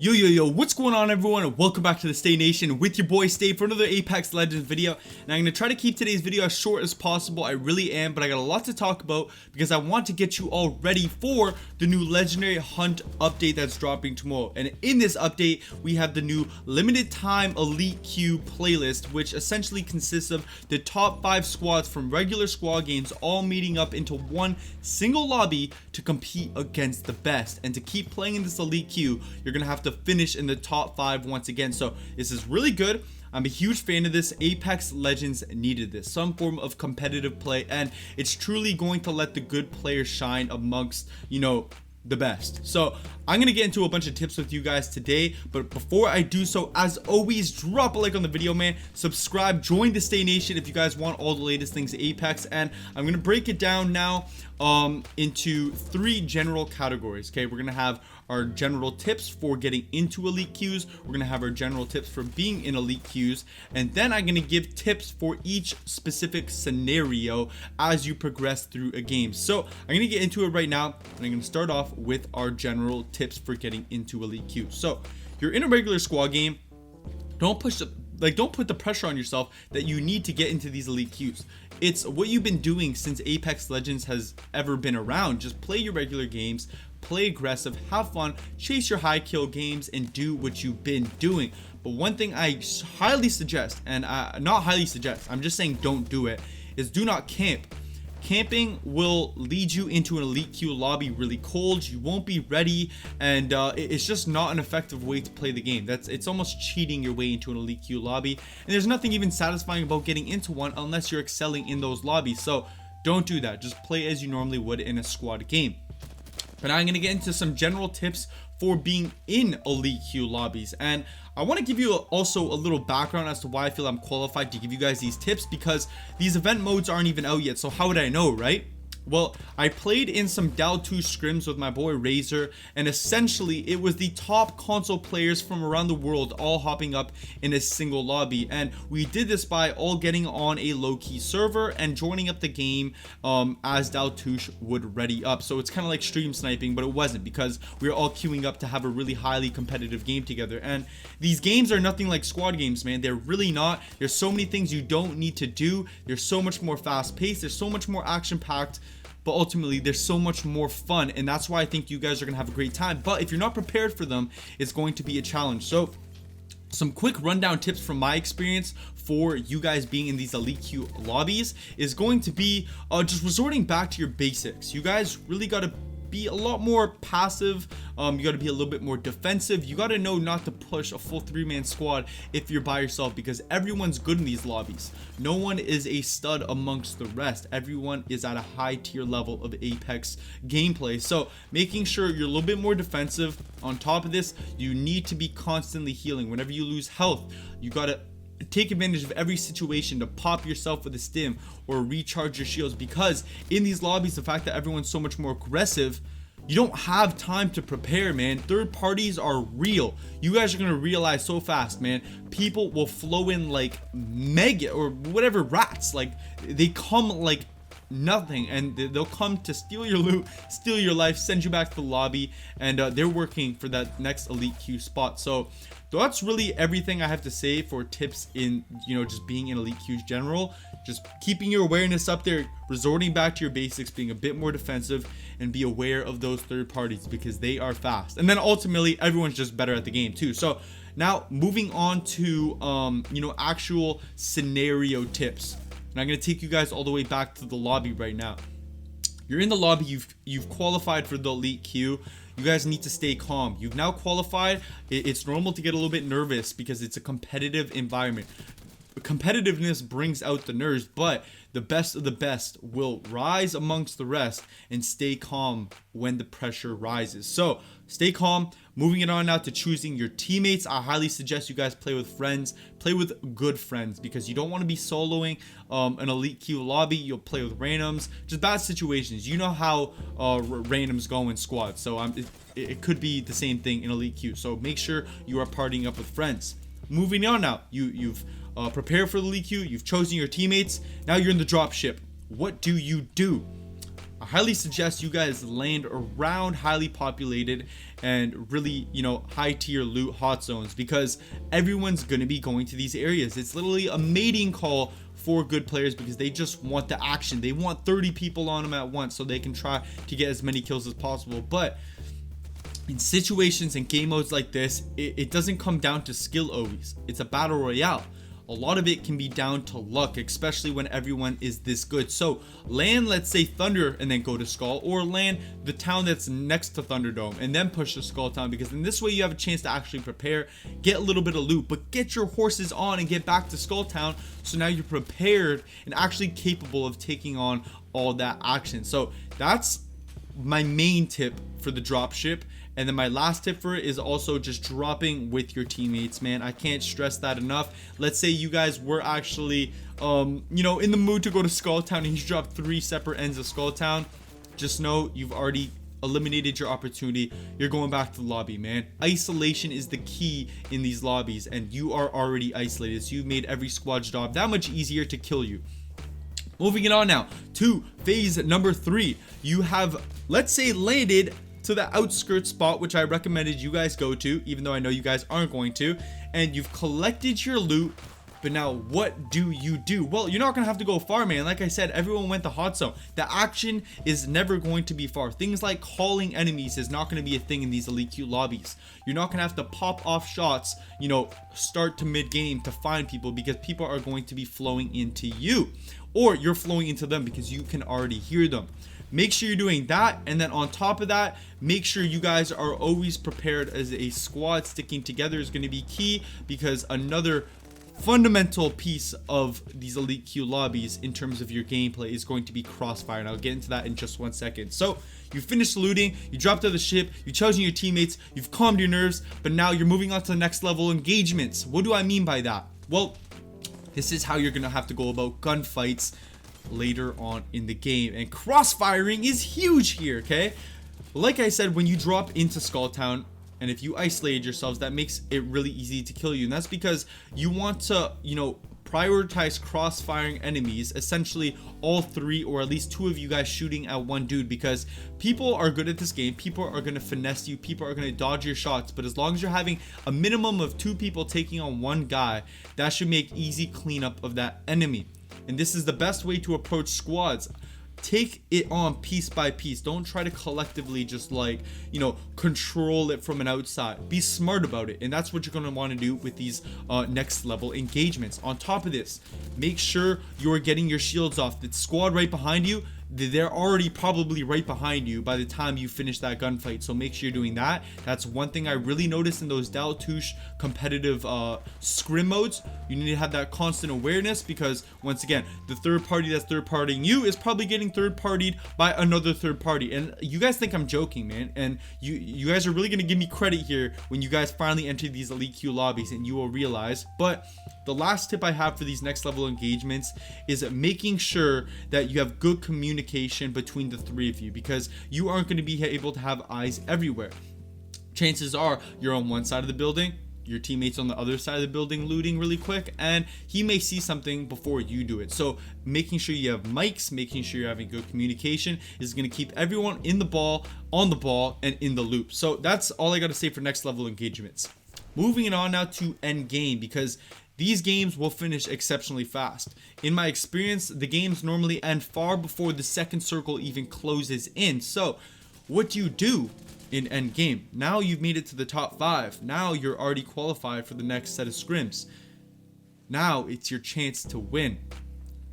Yo, what's going on everyone, and welcome back to the Stay Nation with your boy Stay for another Apex Legends video. And I'm going to try to keep today's video as short as possible. I really am, but I got a lot to talk about because I want to get you all ready for the new Legendary Hunt update that's dropping tomorrow. And in this update, we have the new limited time Elite Queue playlist, which essentially consists of the top 5 squads from regular squad games all meeting up into one single lobby to compete against the best. And to keep playing in this Elite Queue, you're going to have to finish in the top 5 once again. So this is really good. I'm a huge fan of this. Apex Legends needed this, some form of competitive play, and it's truly going to let the good players shine amongst, the best. So I'm gonna get into a bunch of tips with you guys today, but before I do so, as always, drop a like on the video, man. Subscribe, join the Stay Nation if you guys want all the latest things Apex. And I'm gonna break it down now into 3 general categories. Okay, we're gonna have our general tips for getting into elite queues, we're gonna have our general tips for being in elite queues, and then I'm gonna give tips for each specific scenario as you progress through a game. So I'm gonna get into it right now, and I'm gonna start off with our general tips for getting into elite queues. So you're in a regular squad game, don't put the pressure on yourself that you need to get into these elite queues. It's what you've been doing since Apex Legends has ever been around. Just play your regular games, play aggressive, have fun, chase your high kill games, and do what you've been doing. But one thing I highly suggest, and not highly suggest, I'm just saying don't do it, is do not camp. Camping will lead you into an elite queue lobby really cold. You won't be ready, and it's just not an effective way to play the game. It's almost cheating your way into an elite queue lobby, and there's nothing even satisfying about getting into one unless you're excelling in those lobbies. So don't do that. Just play as you normally would in a squad game. But now I'm going to get into some general tips for being in elite queue lobbies, and I want to give you also a little background as to why I feel I'm qualified to give you guys these tips, because these event modes aren't even out yet. So how would I know, right? Well, I played in some DAL 2 scrims with my boy Razor, and essentially it was the top console players from around the world all hopping up in a single lobby, and we did this by all getting on a low-key server and joining up the game as DAL 2 would ready up. So it's kind of like stream sniping, but it wasn't, because we were all queuing up to have a really highly competitive game together. And these games are nothing like squad games, man. They're really not. There's so many things you don't need to do. They're so much more fast-paced. They're so much more action-packed. But ultimately, they're so much more fun, and that's why I think you guys are going to have a great time. But if you're not prepared for them, it's going to be a challenge. So some quick rundown tips from my experience for you guys being in these elite queue lobbies is going to be just resorting back to your basics. You guys really got to be a lot more passive. You got to be a little bit more defensive. You got to know not to push a full 3-man squad if you're by yourself, because everyone's good in these lobbies. No one is a stud amongst the rest. Everyone is at a high tier level of Apex gameplay. So making sure you're a little bit more defensive. On top of this, you need to be constantly healing. Whenever you lose health, you got to take advantage of every situation to pop yourself with a stim or recharge your shields, because in these lobbies, the fact that everyone's so much more aggressive, you don't have time to prepare, man. Third parties are real. You guys are gonna realize so fast, man. People will flow in like mega or whatever rats. Like, they come like nothing, and they'll come to steal your loot, steal your life, send you back to the lobby, and they're working for that next elite queue spot. So that's really everything I have to say for tips in just being in elite queues general. Just keeping your awareness up there, resorting back to your basics, being a bit more defensive, and be aware of those third parties because they are fast. And then ultimately everyone's just better at the game too. So now moving on to actual scenario tips. And I'm going to take you guys all the way back to the lobby right now. You're in the lobby, you've qualified for the elite queue. You guys need to stay calm. You've now qualified. It's normal to get a little bit nervous because it's a competitive environment. Competitiveness brings out the nerves, but the best of the best will rise amongst the rest, and stay calm when the pressure rises. So stay calm. Moving it on now to choosing your teammates. I highly suggest you guys play with friends. Play with good friends, because you don't want to be soloing an elite queue lobby. You'll play with randoms. Just bad situations. You know how randoms go in squads. So it could be the same thing in elite queue. So make sure you are partying up with friends. Moving on now. You've prepared for the elite queue. You've chosen your teammates. Now you're in the drop ship. What do? I highly suggest you guys land around highly populated and really, high tier loot hot zones, because everyone's going to be going to these areas. It's literally a mating call for good players because they just want the action. They want 30 people on them at once so they can try to get as many kills as possible. But in situations and game modes like this, it doesn't come down to skill always. It's a battle royale. A lot of it can be down to luck, especially when everyone is this good. So land, let's say Thunder, and then go to Skull, or land the town that's next to Thunderdome and then push to Skull Town, because in this way you have a chance to actually prepare, get a little bit of loot, but get your horses on and get back to Skull Town, so now you're prepared and actually capable of taking on all that action. So that's my main tip for the dropship. And then my last tip for it is also just dropping with your teammates, man. I can't stress that enough. Let's say you guys were actually, in the mood to go to Skull Town and you dropped 3 separate ends of Skull Town. Just know you've already eliminated your opportunity. You're going back to the lobby, man. Isolation is the key in these lobbies, and you are already isolated. So you've made every squad job that much easier to kill you. Moving it on now to phase number 3. You have, let's say, landed to the outskirts spot, which I recommended you guys go to, even though I know you guys aren't going to, and you've collected your loot. But now what do you do? Well, you're not gonna have to go far, man. Like I said, everyone went to hot zone. The action is never going to be far. Things like calling enemies is not gonna be a thing in these elite queue lobbies. You're not gonna have to pop off shots, start to mid game to find people, because people are going to be flowing into you, or you're flowing into them because you can already hear them. Make sure you're doing that, and then on top of that, make sure you guys are always prepared as a squad. Sticking together is going to be key, because another fundamental piece of these elite queue lobbies in terms of your gameplay is going to be crossfire, and I'll get into that in just 1 second. So you finished looting, you dropped out of the ship, you're charging your teammates, you've calmed your nerves, but now you're moving on to the next level engagements. What do I mean by that? Well, this is how you're going to have to go about gunfights later on in the game, and crossfiring is huge here. Okay, like I said, when you drop into Skull Town, and if you isolated yourselves, that makes it really easy to kill you, and that's because you want to prioritize crossfiring enemies, essentially all 3 or at least 2 of you guys shooting at one dude, because people are good at this game. People are going to finesse you, people are going to dodge your shots, but as long as you're having a minimum of 2 people taking on one guy, that should make easy cleanup of that enemy. And this is the best way to approach squads. Take it on piece by piece. Don't try to collectively just control it from an outside. Be smart about it, and that's what you're going to want to do with these next level engagements. On top of this, make sure you're getting your shields off. The squad right behind you, they're already probably right behind you by the time you finish that gunfight, so make sure you're doing that. That's one thing I really noticed in those Daltouche competitive scrim modes. You need to have that constant awareness, because once again, the third party that's third partying you is probably getting third partied by another third party. And you guys think I'm joking, man, and you guys are really gonna give me credit here when you guys finally enter these elite queue lobbies, and you will realize. But the last tip I have for these next level engagements is making sure that you have good communication between the 3 of you, because you aren't going to be able to have eyes everywhere. Chances are you're on one side of the building, your teammate's on the other side of the building looting really quick, and he may see something before you do it. So making sure you have mics, making sure you're having good communication is going to keep everyone on the ball, and in the loop. So that's all I got to say for next level engagements. Moving it on now to end game, because these games will finish exceptionally fast. In my experience, the games normally end far before the second circle even closes in. So what do you do in end game? Now you've made it to the top 5. Now you're already qualified for the next set of scrims. Now it's your chance to win.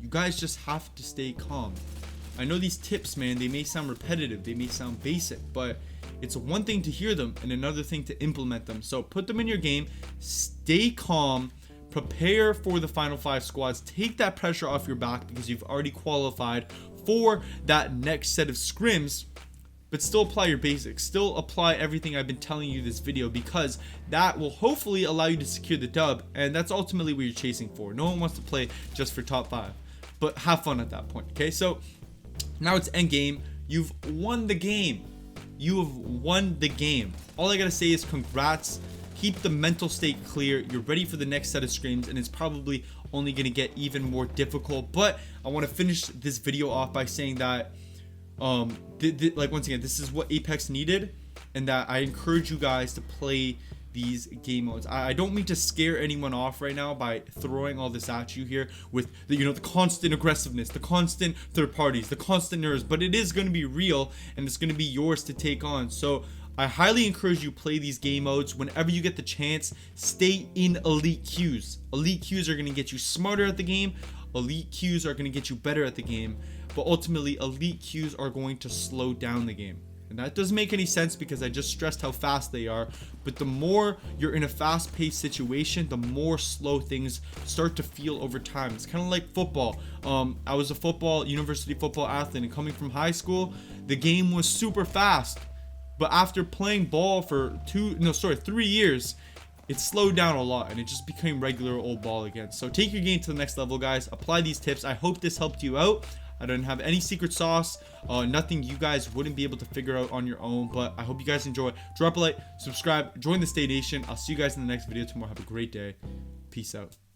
You guys just have to stay calm. I know these tips, man, they may sound repetitive, they may sound basic, but it's one thing to hear them and another thing to implement them. So put them in your game, stay calm, prepare for the final 5 squads, take that pressure off your back because you've already qualified for that next set of scrims, but still apply your basics, still apply everything I've been telling you this video, because that will hopefully allow you to secure the dub, and that's ultimately what you're chasing for. No one wants to play just for top 5, but have fun at that point. Okay, so now it's end game. You've won the game. You have won the game. All I gotta say is congrats. Keep the mental state clear. You're ready for the next set of scrims, and it's probably only going to get even more difficult. But I want to finish this video off by saying that like, once again, this is what Apex needed, and that I encourage you guys to play these game modes. I don't mean to scare anyone off right now by throwing all this at you here with the, the constant aggressiveness, the constant third parties, the constant nerves, but it is going to be real, and it's going to be yours to take on. So I highly encourage you play these game modes whenever you get the chance. Stay in elite queues. Elite queues are going to get you smarter at the game. Elite queues are going to get you better at the game. But ultimately, elite queues are going to slow down the game. And that doesn't make any sense because I just stressed how fast they are. But the more you're in a fast-paced situation, the more slow things start to feel over time. It's kind of like football. I was a university football athlete, and coming from high school, the game was super fast. But after playing ball for 3 years, it slowed down a lot, and it just became regular old ball again. So take your game to the next level, guys. Apply these tips. I hope this helped you out. I don't have any secret sauce, nothing you guys wouldn't be able to figure out on your own, but I hope you guys enjoy. Drop a like, subscribe, join the Stay Nation. I'll see you guys in the next video tomorrow. Have a great day. Peace out.